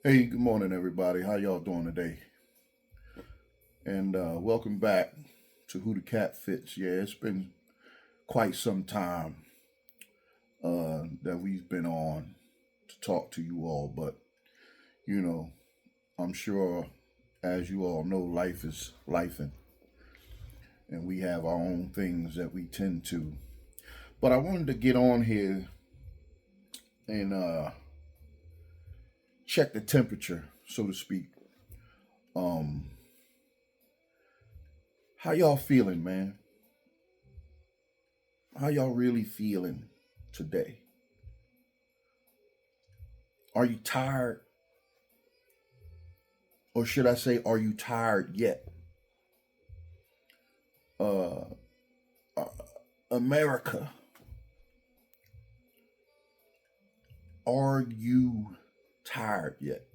Hey, good morning, everybody. How y'all doing today? And welcome back to Who the Cat Fits. Yeah, it's been quite some time that we've been on to talk to you all, but you know, I'm sure, as you all know, life is life, and we have our own things that we tend to. But I wanted to get on here and check the temperature, so to speak. Um, how y'all feeling, man? How y'all really feeling today? Are you tired? Or should I say, are you tired yet? Uh, uh, America, are you tired yet?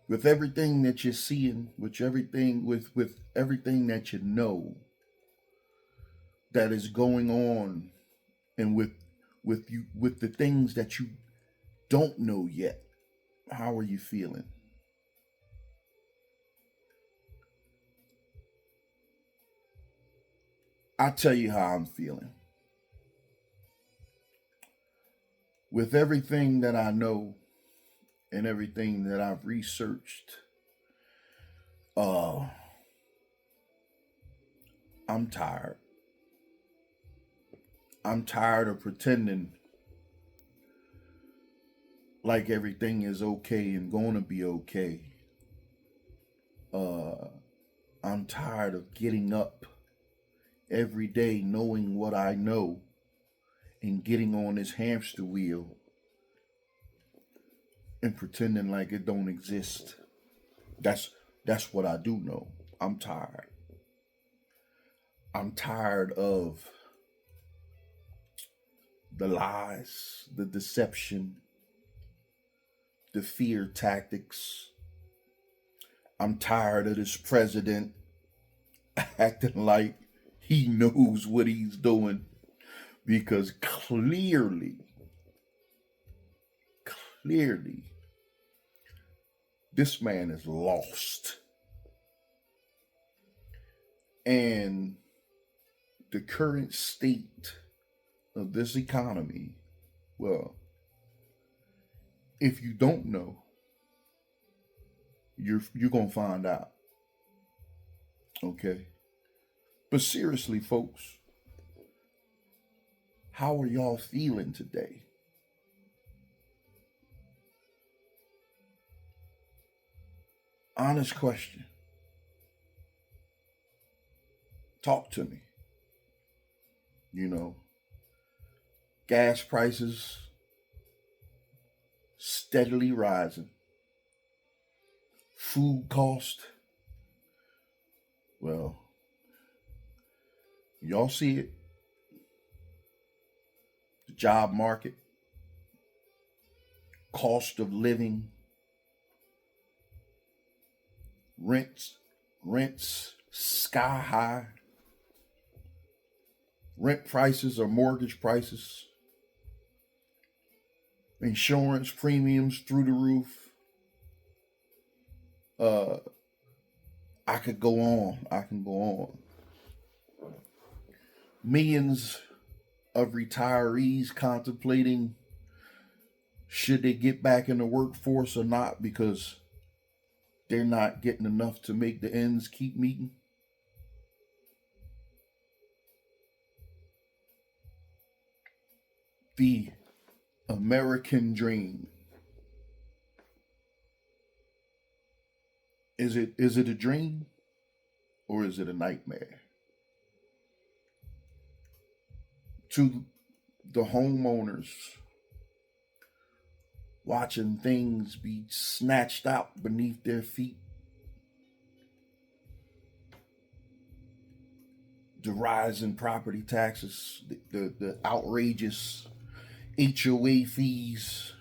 With everything that you're seeing, with everything that you know that is going on, and with the things that you don't know yet, how are you feeling? I tell you how I'm feeling. With everything that I know and everything that I've researched, uh, I'm tired. I'm tired of pretending like everything is okay and going to be okay. Uh, I'm tired of getting up every day knowing what I know and getting on this hamster wheel and pretending like it don't exist. That's that's what I do know. I'm tired. I'm tired of the lies, the deception, the fear tactics. I'm tired of this president acting like he knows what he's doing because clearly, this man is lost. And the current state of this economy, well, if you don't know, you're gonna find out. Okay. But seriously, folks, how are y'all feeling today? Honest question. Talk to me. You know, gas prices steadily rising. Food cost, well, y'all see it. The job market, cost of living, rents, rents sky high, rent prices or mortgage prices, insurance premiums through the roof. Uh, I could go on. I can go on. Millions of retirees contemplating should they get back in the workforce or not because they're not getting enough to make the ends keep meeting. The American dream. Is it a dream or is it a nightmare? To the homeowners watching things be snatched out beneath their feet, the rise in property taxes, the outrageous HOA fees.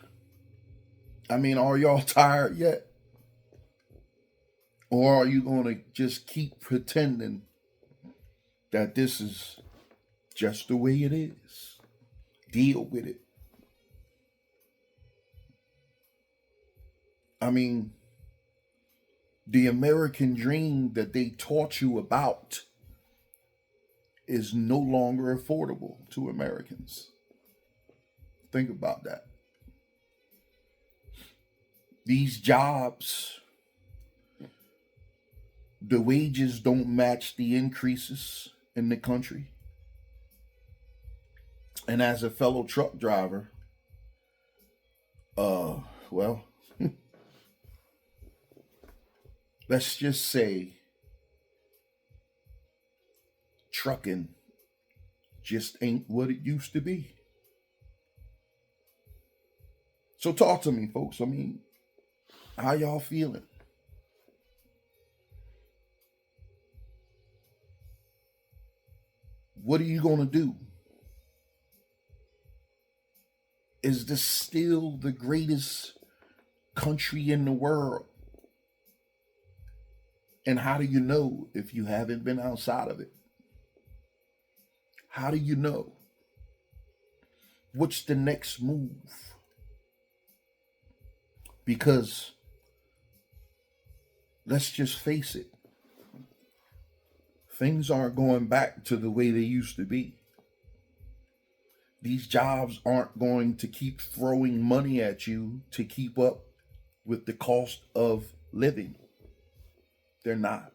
I mean, are y'all tired yet? Or are you going to just keep pretending that this is just the way it is? Deal with it. I mean, the American dream that they taught you about is no longer affordable to Americans. Think about that. These jobs, the wages don't match the increases in the country. And as a fellow truck driver, well, let's just say trucking just ain't what it used to be. So talk to me, folks. I mean, how y'all feeling? What are you going to do? Is this still the greatest country in the world? And how do you know if you haven't been outside of it? How do you know? What's the next move? Because let's just face it, things aren't going back to the way they used to be. These jobs aren't going to keep throwing money at you to keep up with the cost of living. They're not.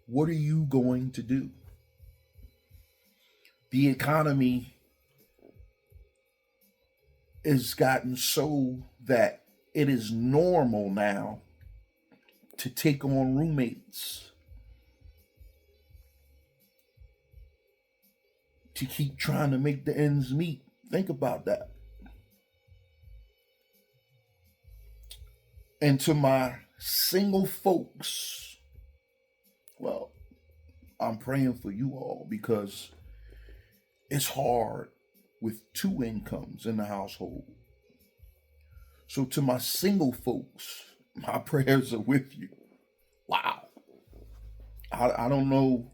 What are you going to do? The economy has gotten so that it is normal now to take on roommates, to keep trying to make the ends meet. Think about that. And to my single folks, well, I'm praying for you all because it's hard with two incomes in the household. So to my single folks, my prayers are with you. Wow. I don't know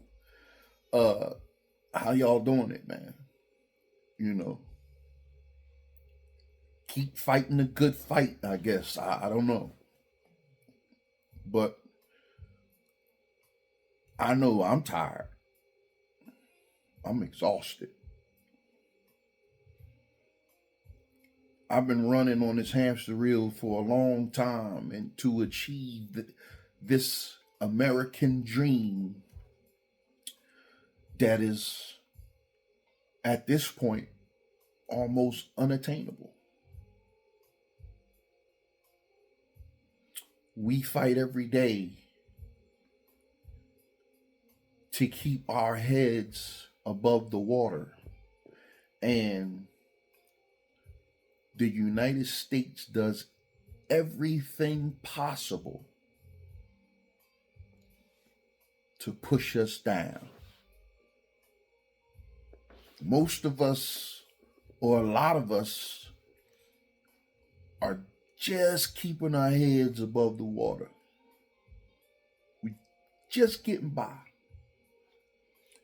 how y'all doing it, man. You know, keep fighting the good fight, I guess. I don't know. But I know I'm tired. I'm exhausted. I've been running on this hamster wheel for a long time, and to achieve this American dream that is at this point almost unattainable. We fight every day to keep our heads above the water. And the United States does everything possible to push us down. Most of us, or a lot of us, are just keeping our heads above the water. We just getting by.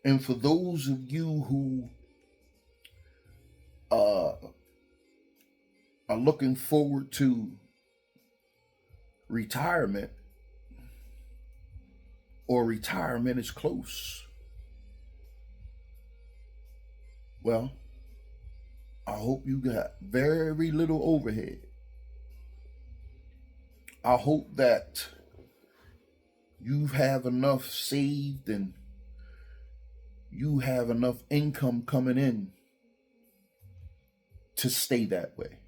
And for those of you who are looking forward to retirement, or retirement is close, well, I hope you got very little overhead. I hope that you have enough saved and you have enough income coming in to stay that way.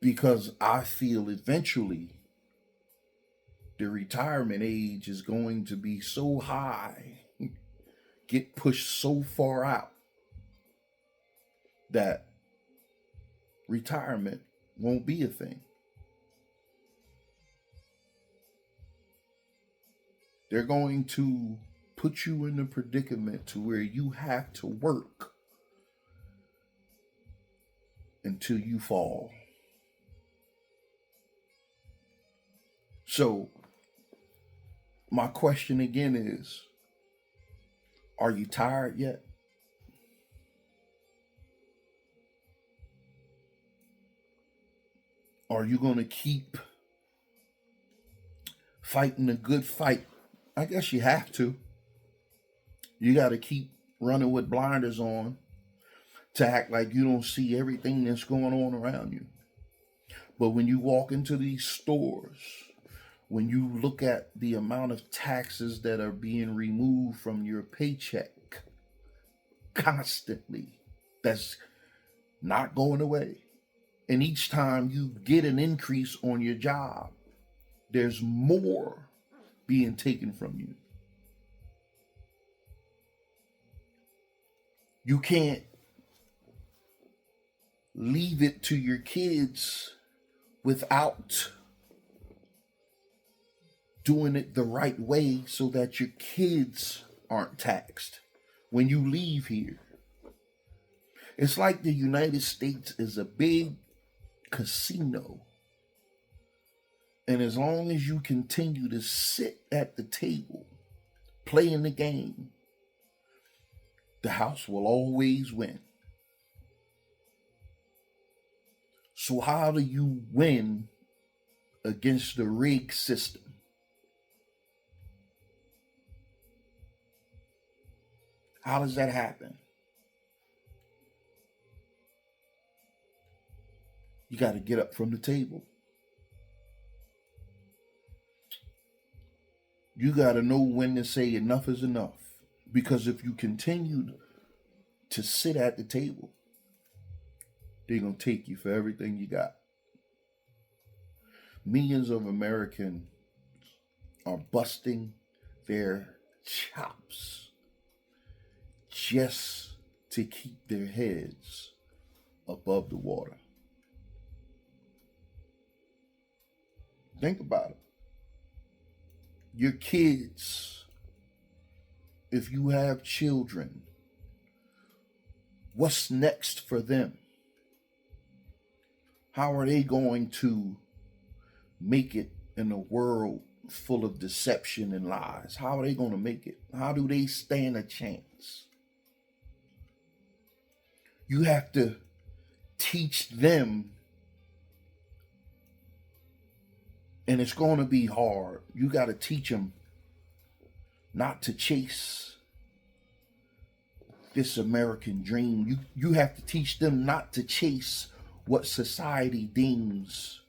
Because I feel eventually the retirement age is going to be so high, get pushed so far out, that retirement won't be a thing. They're going to put you in a predicament to where you have to work until you fall. So, my question again is, are you tired yet? Are you going to keep fighting the good fight? I guess you have to. You got to keep running with blinders on to act like you don't see everything that's going on around you. But when you walk into these stores, when you look at the amount of taxes that are being removed from your paycheck constantly, that's not going away. And each time you get an increase on your job, there's more being taken from you. You can't leave it to your kids without doing it the right way so that your kids aren't taxed when you leave here. It's like the United States is a big casino. And as long as you continue to sit at the table, playing the game, the house will always win. So how do you win against the rigged system? How does that happen? You got to get up from the table. You got to know when to say enough is enough. Because if you continue to sit at the table, they're going to take you for everything you got. Millions of Americans are busting their chops just to keep their heads above the water. Think about it. Your kids, if you have children, what's next for them? How are they going to make it in a world full of deception and lies? How are they going to make it? How do they stand a chance? You have to teach them, and it's going to be hard. You got to teach them not to chase this American dream. You have to teach them not to chase what society deems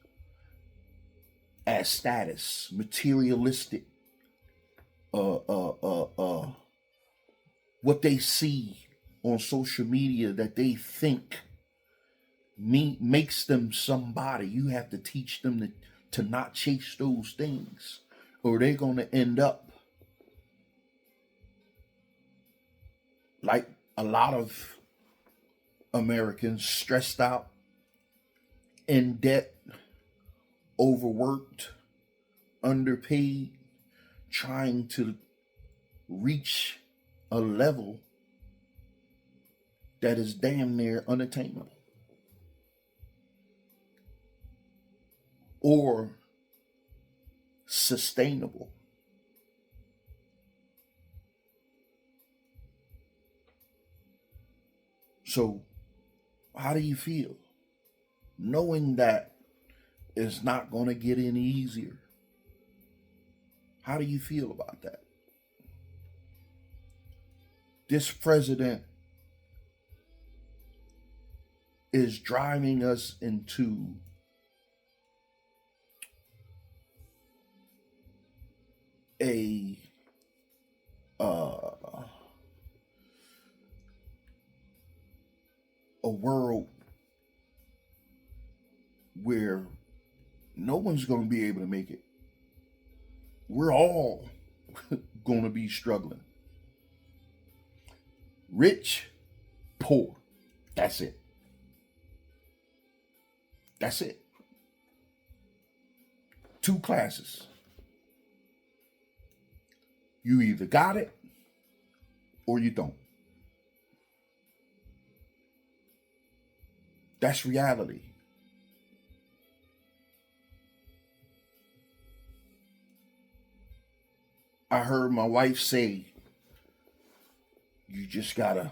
as status, materialistic, what they see on social media that they think makes them somebody. You have to teach them to not chase those things, or they're going to end up like a lot of Americans, stressed out, in debt, overworked, underpaid, trying to reach a level that is damn near unattainable or sustainable. So, how do you feel knowing that it's not going to get any easier? How do you feel about that? This president is driving us into a world where no one's going to be able to make it. We're all going to be struggling. Rich, poor. That's it. That's it. Two classes. You either got it or you don't. That's reality. I heard my wife say, you just gotta,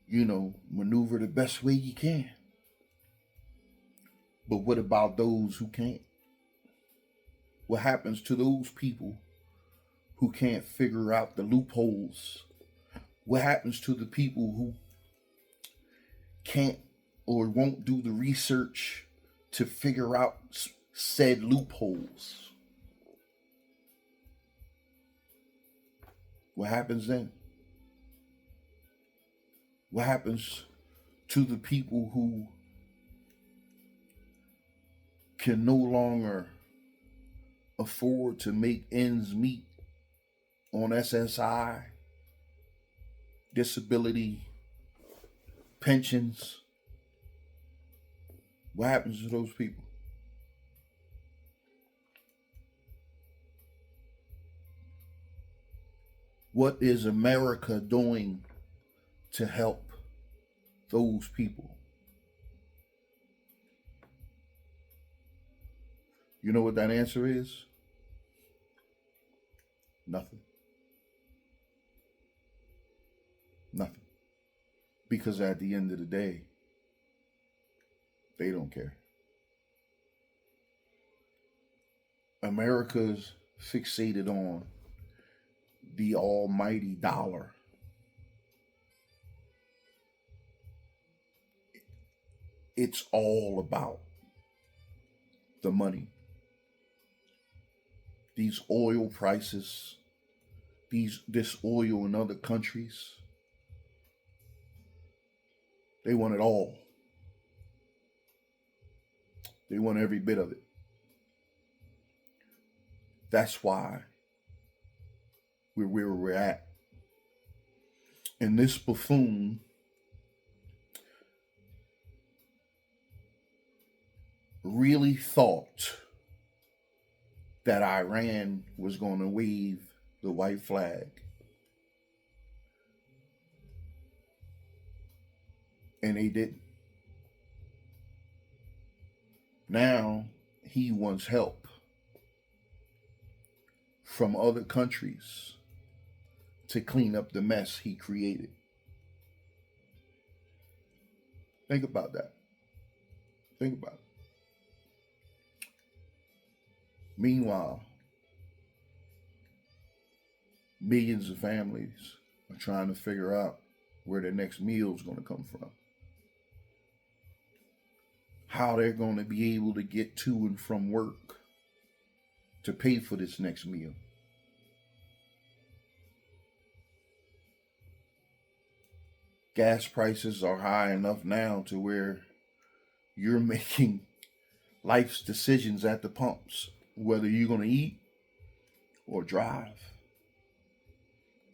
maneuver the best way you can. But what about those who can't? What happens to those people who can't figure out the loopholes? What happens to the people who can't or won't do the research to figure out said loopholes? What happens then? What happens to the people who can no longer afford to make ends meet on SSI, disability, pensions? What happens to those people? What is America doing to help those people? You know what that answer is? Nothing. Nothing. Because at the end of the day, they don't care. America's fixated on the almighty dollar. It's all about the money. These oil prices, this oil in other countries, they want it all. They want every bit of it. That's why we're where we're at. And this buffoon really thought that Iran was going to wave the white flag. And they didn't. Now he wants help from other countries to clean up the mess he created. Think about that. Think about it. Meanwhile, millions of families are trying to figure out where their next meal is going to come from, how they're going to be able to get to and from work to pay for this next meal. Gas prices are high enough now to where you're making life's decisions at the pumps, whether you're going to eat or drive.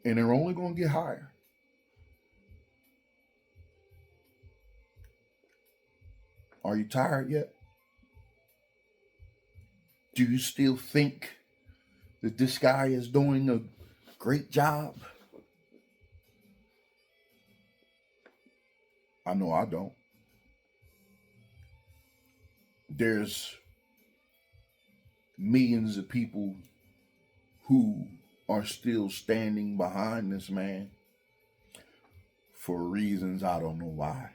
And they're only going to get higher. Are you tired yet? Do you still think that this guy is doing a great job? I know I don't. There's millions of people who are still standing behind this man for reasons I don't know why.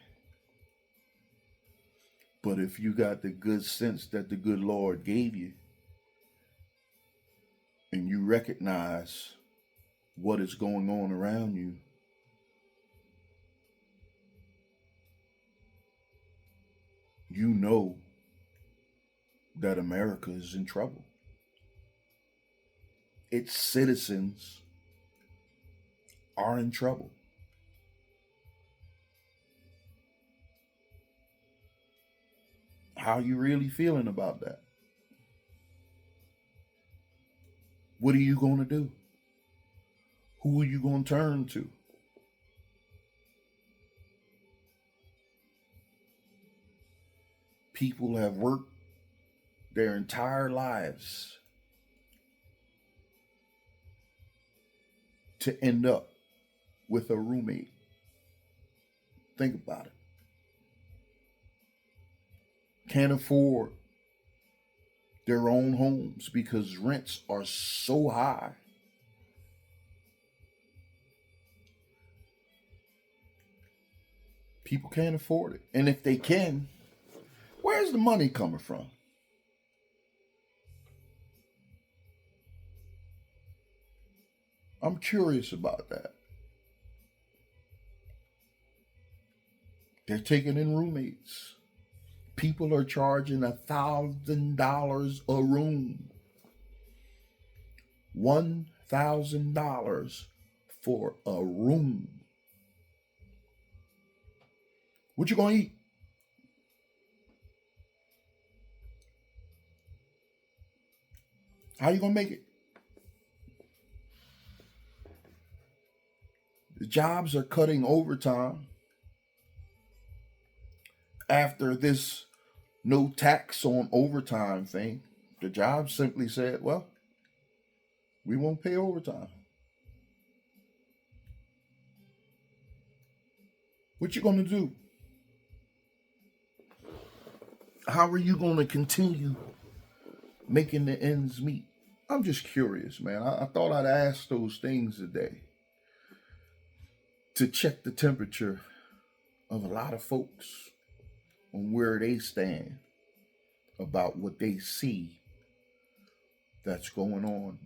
But if you got the good sense that the good Lord gave you, and you recognize what is going on around you, you know that America is in trouble. Its citizens are in trouble. How are you really feeling about that? What are you going to do? Who are you going to turn to? People have worked their entire lives to end up with a roommate. Think about it. Can't afford their own homes because rents are so high. People can't afford it. And if they can, where Where's the money coming from? I'm curious about that. They're taking in roommates. People are charging $1,000 a room. $1,000 for a room. What you gonna eat? How you gonna make it? The jobs are cutting overtime after this no tax on overtime thing. The job simply said, well, we won't pay overtime. What you gonna do? How are you gonna continue making the ends meet? I'm just curious, man. I thought I'd ask those things today to check the temperature of a lot of folks on where they stand about what they see that's going on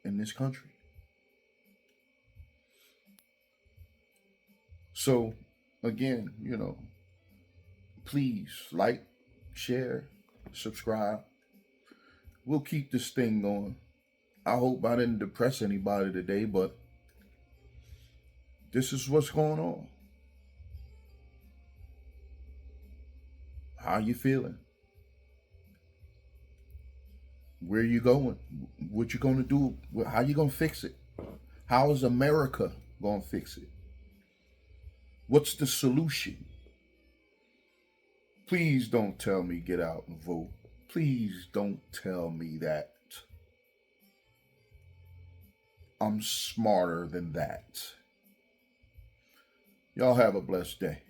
in this country. So, again, please like, share, subscribe. We'll keep this thing going. I hope I didn't depress anybody today, but this is what's going on. How you feeling? Where you going? What you gonna do? How you gonna fix it? How is America gonna fix it? What's the solution? Please don't tell me get out and vote. Please don't tell me that. I'm smarter than that. Y'all have a blessed day.